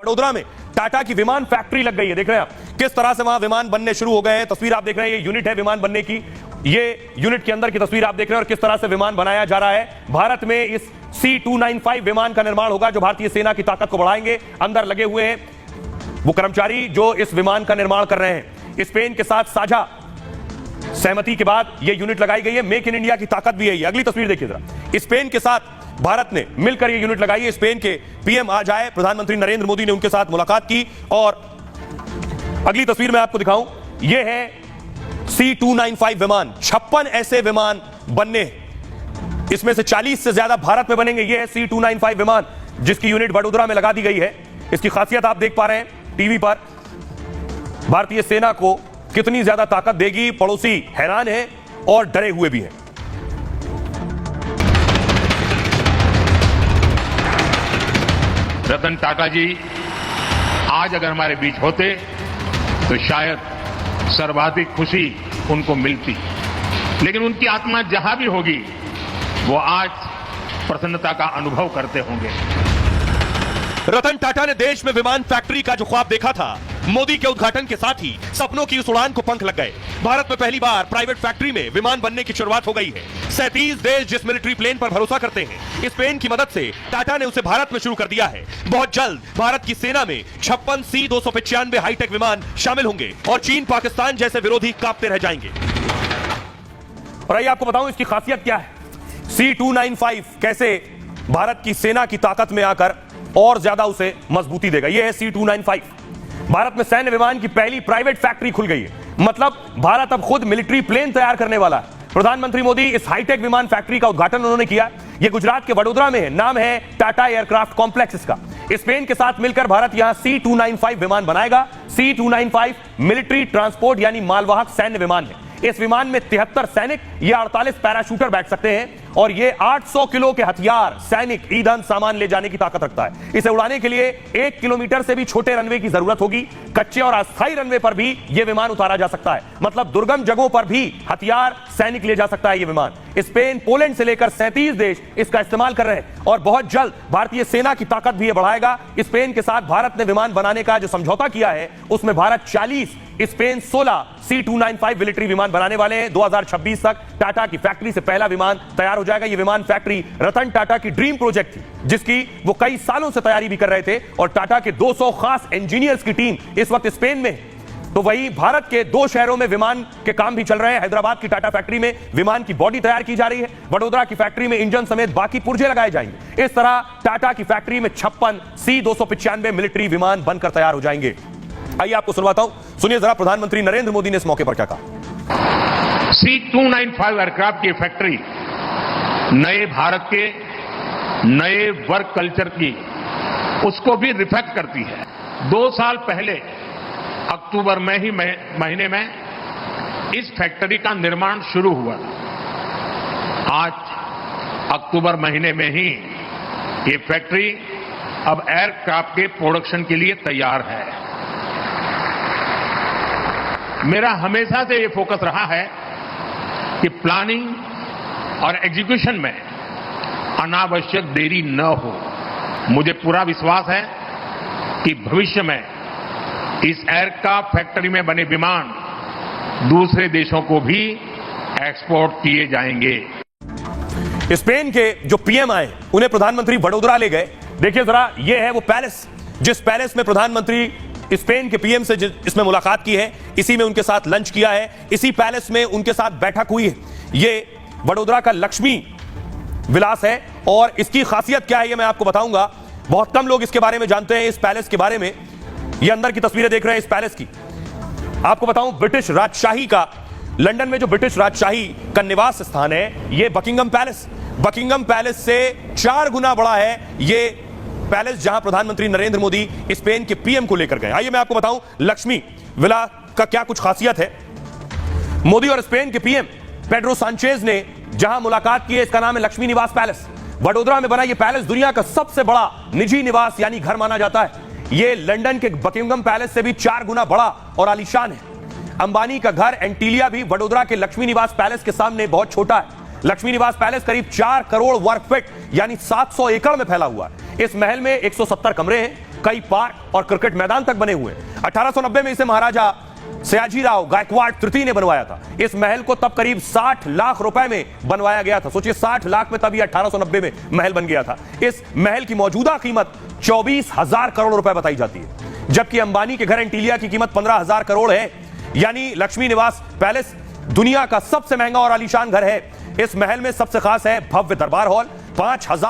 वडोदरा में टाटा की विमान फैक्ट्री लग गई है। देख रहे हैं आप किस तरह से वहां विमान बनने शुरू हो गए हैं। तस्वीर आप देख रहे हैं, ये यूनिट है विमान बनने की, ये यूनिट के अंदर की तस्वीर आप देख रहे हैं और किस तरह से विमान बनाया जा रहा है। भारत में इस C295 विमान का निर्माण होगा जो भारतीय सेना की ताकत को बढ़ाएंगे। अंदर लगे हुए हैं वो कर्मचारी जो इस विमान का निर्माण कर रहे हैं। स्पेन के साथ साझा सहमति के बाद यह यूनिट लगाई गई है। मेक इन इंडिया की ताकत भी है। अगली तस्वीर देखिए जरा, स्पेन के साथ भारत ने मिलकर यह यूनिट लगाई है। स्पेन के पीएम आज आए, प्रधानमंत्री नरेंद्र मोदी ने उनके साथ मुलाकात की और अगली तस्वीर में आपको दिखाऊं, यह है C295 विमान। 56 ऐसे विमान बनने, इसमें से 40 से ज्यादा भारत में बनेंगे। यह है C295 विमान जिसकी यूनिट वडोदरा में लगा दी गई है। इसकी खासियत आप देख पा रहे हैं टीवी पर। भारतीय सेना को कितनी ज्यादा ताकत देगी, पड़ोसी हैरान है और डरे हुए भी हैं। रतन टाटा जी आज अगर हमारे बीच होते तो शायद सर्वाधिक खुशी उनको मिलती, लेकिन उनकी आत्मा जहां भी होगी वो आज प्रसन्नता का अनुभव करते होंगे। रतन टाटा ने देश में विमान फैक्ट्री का जो ख्वाब देखा था, मोदी के उद्घाटन के साथ ही सपनों की उस उड़ान को पंख लग गए। भारत में पहली बार प्राइवेट फैक्ट्री में विमान बनने की शुरुआत हो गई है। 37 देश जिस मिलिट्री प्लेन पर भरोसा करते हैं, स्पेन की मदद से टाटा ने उसे भारत में शुरू कर दिया है। बहुत जल्द भारत की सेना में 56 C295 हाईटेक विमान शामिल होंगे और चीन पाकिस्तान जैसे विरोधी कांपते रह जाएंगे। और आइए आपको बताऊं इसकी खासियत क्या है। C295 कैसे भारत की सेना की ताकत में आकर और ज्यादा उसे मजबूती देगा। यह है C295। भारत में सैन्य विमान की पहली प्राइवेट फैक्ट्री खुल गई है। मतलब भारत अब खुद मिलिट्री प्लेन तैयार करने वाला है। प्रधानमंत्री मोदी इस हाईटेक विमान फैक्ट्री का उद्घाटन उन्होंने किया। यह गुजरात के वडोदरा में है। नाम है टाटा एयरक्राफ्ट कॉम्प्लेक्स इसका। स्पेन के साथ मिलकर भारत यहां C295 विमान बनाएगा। C295 मिलिट्री ट्रांसपोर्ट यानी मालवाहक सैन्य विमान है। इस विमान में 73 सैनिक या 48 पैराशूटर बैठ सकते हैं और यह 800 किलो के हथियार, सैनिक, ईंधन, सामान ले जाने की ताकत रखता है। इसे उड़ाने के लिए 1 किलोमीटर से भी छोटे रनवे की जरूरत होगी। कच्चे और अस्थायी रनवे पर भी यह विमान उतारा जा सकता है। मतलब दुर्गम जगहों पर भी हथियार, सैनिक ले जा सकता है यह विमान। स्पेन, पोलैंड से लेकर 37 देश इसका इस्तेमाल कर रहे हैं और बहुत जल्द भारतीय सेना की ताकत भी यह बढ़ाएगा। स्पेन के साथ भारत ने विमान बनाने का जो समझौता किया है उसमें भारत 40, स्पेन 16 C295 मिलिट्री विमान बनाने वाले हैं। 2026 तक टाटा की फैक्ट्री से पहला विमान तैयार हो जाएगा। यह विमान फैक्ट्री रतन टाटा की ड्रीम प्रोजेक्ट थी जिसकी वो कई सालों से तैयारी भी कर रहे थे और टाटा के 200 खास इंजीनियर्स की टीम इस वक्त स्पेन में है। तो वही भारत के 2 शहरों में विमान के काम भी चल रहे हैं। हैदराबाद की टाटा फैक्ट्री में विमान की बॉडी तैयार की जा रही है। वडोदरा की फैक्ट्री में इंजन समेत बाकी पुर्जे लगाए जाएंगे। इस तरह टाटा की फैक्ट्री में 56 C295 मिलिट्री विमान बनकर तैयार हो जाएंगे। आइए आपको सुनवाता हूं, सुनिए जरा प्रधानमंत्री नरेंद्र मोदी ने इस मौके पर क्या कहा। C295 एयरक्राफ्ट की फैक्ट्री नए भारत के नए वर्क कल्चर की उसको भी रिफ्लेक्ट करती है। 2 साल पहले अक्टूबर में ही महीने में इस फैक्ट्री का निर्माण शुरू हुआ। आज अक्टूबर महीने में ही ये फैक्ट्री अब एयरक्राफ्ट के प्रोडक्शन के लिए तैयार है। मेरा हमेशा से ये फोकस रहा है कि प्लानिंग और एग्जीक्यूशन में अनावश्यक देरी न हो। मुझे पूरा विश्वास है कि भविष्य में इस एयरक्राफ्ट फैक्ट्री में बने विमान दूसरे देशों को भी एक्सपोर्ट किए जाएंगे। स्पेन के जो पीएम आए उन्हें प्रधानमंत्री वडोदरा ले गए। देखिए जरा, यह है वो पैलेस जिस पैलेस में प्रधानमंत्री स्पेन के पीएम से इसमें मुलाकात की है। इसी में उनके साथ लंच किया है। इसी पैलेस में उनके साथ बैठक हुई है। यह वडोदरा का लक्ष्मी विलास है और इसकी खासियत क्या है यह मैं आपको बताऊंगा। बहुत कम लोग इसके बारे में जानते हैं, इस पैलेस के बारे में। ये अंदर की तस्वीरें देख रहे हैं इस पैलेस की। आपको बताऊं, ब्रिटिश राजशाही का, लंदन में जो ब्रिटिश राजशाही का निवास स्थान है ये बकिंगम पैलेस। बकिंगम पैलेस से 4 गुना बड़ा है ये पैलेस जहां प्रधानमंत्री नरेंद्र मोदी स्पेन के पीएम को लेकर गए। आइए मैं आपको बताऊं लक्ष्मी विला का क्या कुछ खासियत है। मोदी और स्पेन के पीएम पेड्रो सांचेज ने जहां मुलाकात की है इसका नाम है लक्ष्मी निवास पैलेस। वडोदरा में बना यह पैलेस दुनिया का सबसे बड़ा निजी निवास यानी घर माना जाता है। यह लंदन के बकिंगम पैलेस से भी 4 गुना बड़ा और आलीशान है। अंबानी का घर एंटीलिया भी वडोदरा के लक्ष्मी निवास पैलेस के सामने बहुत छोटा है। लक्ष्मी निवास पैलेस करीब 4 करोड़ वर्ग फीट यानी 700 एकड़ में फैला हुआ है। इस महल में 170 कमरे हैं। कई पार्क और क्रिकेट मैदान तक बने हुए हैं। 1890 में इसे महाराजा सयाजीराव गायकवाड़ तृतीय ने बनवाया था। इस महल को तब करीब 60 लाख रुपए में बनवाया गया था। सोचिए 60 लाख में तब ये 1890 में महल बन गया था। इस महल की मौजूदा कीमत 24,000 करोड़ रुपए बताई जाती है, जबकि अंबानी के घर एंटीलिया की कीमत 15,000 करोड़ है। यानी लक्ष्मी निवास पैलेस दुनिया का सबसे महंगा और आलीशान घर है। इस महल में सबसे खास है भव्य दरबार हॉल, 5,000